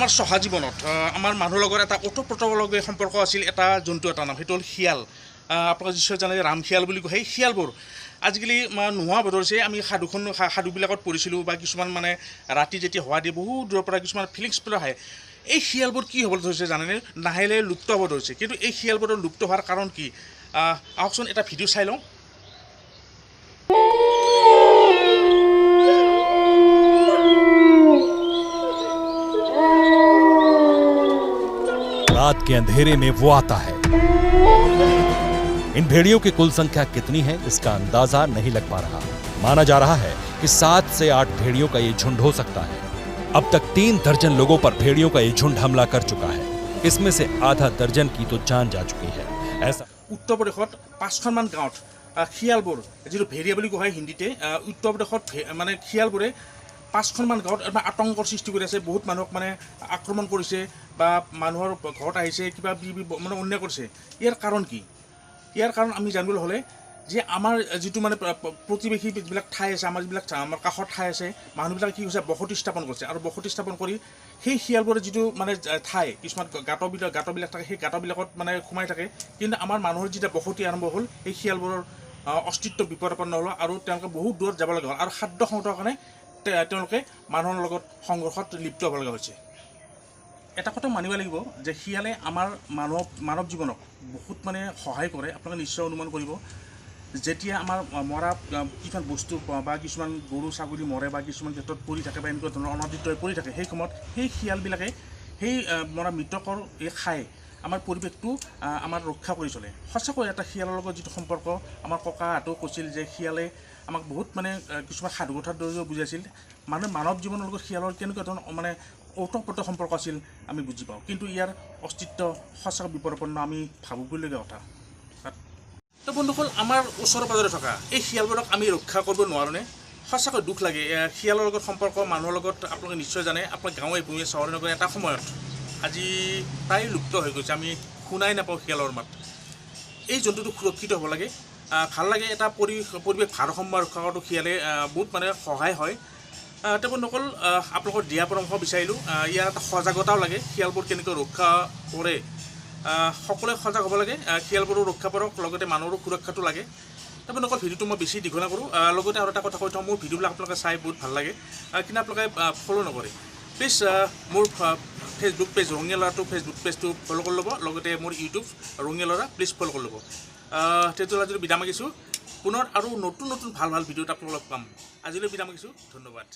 আমাৰ চহা জীৱনত আমাৰ মানুহৰ লগত এটা ওতঃপ্ৰোতভাৱে সম্পৰ্ক আছিল এটা জন্তু এটা নাম সেইটো হ'ল শিয়াল আপোনালোকে নিশ্চয় জানে ৰাম শিয়াল বুলি কয় সেই শিয়ালবোৰ আজিকালি নোহোৱা হ'ব ধৰিছে আমি সাধুবিলাকত পঢ়িছিলোঁ বা কিছুমান মানে ৰাতি যেতিয়া হোৱা দিয়ে বহুত দূৰৰ পৰা কিছুমান ফিলিংছবোৰ আহে এই শিয়ালবোৰ কি হ'বলৈ ধৰিছে জানেনে লাহে লাহে লুপ্ত হ'ব ধৰিছে কিন্তু এই শিয়ালবোৰৰ লুপ্ত হোৱাৰ কাৰণ কি আহকচোন এটা ভিডিঅ' চাই লওঁ। रात के अंधेरे में वो आता है। इन भेड़ियों की कुल संख्या कितनी है इसका अंदाजा नहीं लग पा रहा। माना जा रहा है कि 7 से 8 भेड़ियों का ये झुंड हो सकता है। अब तक 3 दर्जन लोगों पर भेड़ियों का ये झुंड हमला कर चुका है। इसमें से आधा दर्जन की तो जान जा चुकी है। ऐसा उत्तर प्रदेशत 5খনমান গাঁৱত শিয়ালবোৰ যিটো ভেৰিয়া বুলি কোৱা হয় হিন্দীতে উত্তৰ প্ৰদেশত মানে শিয়ালবোৰে 5খনমান গাঁৱত আতংকৰ সৃষ্টি কৰি আছে। বহুত মানুহক মানে আক্ৰমণ কৰিছে বা মানুহৰ ঘৰত আহিছে কিবা মানে অন্যায় কৰিছে। ইয়াৰ কাৰণ কি? ইয়াৰ কাৰণ আমি জানিবলৈ হ'লে যে আমাৰ যিটো মানে প্ৰতিবেশী যিবিলাক ঠাই আছে আমাৰ যিবিলাক আমাৰ কাষৰ ঠাই আছে মানুহবিলাকে কি কৈছে বসতি স্থাপন কৰিছে আৰু বসতি স্থাপন কৰি সেই শিয়ালবোৰৰ যিটো মানে ঠাই কিছুমান গাঁতবিলাক থাকে সেই গাঁতবিলাকত মানে সোমাই থাকে কিন্তু আমাৰ মানুহৰ যেতিয়া বসতি আৰম্ভ হ'ল সেই শিয়ালবোৰৰ অস্তিত্ব বিপদাপন্ন হ'ল আৰু তেওঁলোকে বহুত দূৰত যাব লগা হ'ল আৰু খাদ্য সংগ্ৰহৰ কাৰণে তেওঁলোকে মানুহৰ লগত সংঘৰ্ষত লিপ্ত হ'ব লগা হৈছে। এটা কথা মানিব লাগিব যে শিয়ালে আমাৰ মানৱ জীৱনক বহুত মানে সহায় কৰে। আপোনালোকে নিশ্চয় অনুমান কৰিব যেতিয়া আমাৰ মৰা কিছুমান বস্তু বা কিছুমান গৰু ছাগলী মৰে বা কিছুমান ক্ষেত্ৰত পৰি থাকে বা এনেকুৱা ধৰণৰ অনাদিত হৈ পৰি থাকে সেই সময়ত সেই শিয়ালবিলাকে সেই মৰা মৃতকৰ খাই আমাৰ পৰিৱেশটো আমাৰ ৰক্ষা কৰি চলে। সঁচাকৈ এটা শিয়ালৰ লগত যিটো সম্পৰ্ক আমাৰ ককাহঁতেও কৈছিল যে শিয়ালে আমাক বহুত মানে কিছুমান সাধু কথাৰ দৰে বুজাইছিল মানে মানৱ জীৱনৰ লগত শিয়ালৰ কেনেকুৱা ধৰণৰ মানে ওতঃপ্ৰোত সম্পৰ্ক আছিল আমি বুজি পাওঁ কিন্তু ইয়াৰ অস্তিত্ব সঁচাকৈ বিপদাপন্ন আমি ভাবিবলগীয়া কথা। তো বন্ধুসকল আমাৰ ওচৰে পাজৰে থকা এই শিয়ালবোৰক আমি ৰক্ষা কৰিব নোৱাৰোঁনে? সঁচাকৈ দুখ লাগে। শিয়ালৰ লগত সম্পৰ্ক মানুহৰ লগত আপোনালোকে নিশ্চয় জানে আপোনাৰ গাঁৱে ভূঞে চহৰে নগৰে এটা সময়ত আজি প্ৰায় লুপ্ত হৈ গৈছে। আমি শুনাই নাপাওঁ শিয়ালৰ মাত। এই জন্তুটো সুৰক্ষিত হ'ব লাগে। ভাল লাগে এটা পৰিৱেশ ভাৰসাম্য ৰক্ষা কৰাটো শিয়ালে বহুত মানে সহায় হয়। তো বন্ধুসকল আপোনালোকৰ দিহা পৰামৰ্শ বিচাৰিলোঁ। ইয়াৰ এটা সজাগতাও লাগে শিয়ালবোৰ কেনেকৈ ৰক্ষা কৰে সকলোৱে সজাগ হ'ব লাগে। শিয়ালবোৰো ৰক্ষা কৰক লগতে মানুহৰো সুৰক্ষাটো লাগে। তাৰপৰা অকল ভিডিঅ'টো মই বেছি দীঘল নকৰোঁ। লগতে আৰু এটা কথা কৈ থওঁ মোৰ ভিডিঅ'বিলাক আপোনালোকে চাই বহুত ভাল লাগে কিন্তু আপোনালোকে ফ'ল' নকৰে। প্লিজ মোৰ ফেচবুক পেজ ৰঙীয়া ল'ৰাটো ফেচবুক পেজটো ফ'ল' কৰি ল'ব লগতে মোৰ ইউটিউব ৰঙীয়া ল'ৰা প্লিজ ফ'ল' কৰি ল'ব। তেতিয়াহ'লে যদি বিদায় মাগিছোঁ পুনৰ আৰু নতুন ভাল ভিডিঅ'ত আপোনালোকক পাম। আজিলৈ বিদায় মাগিছোঁ। ধন্যবাদ।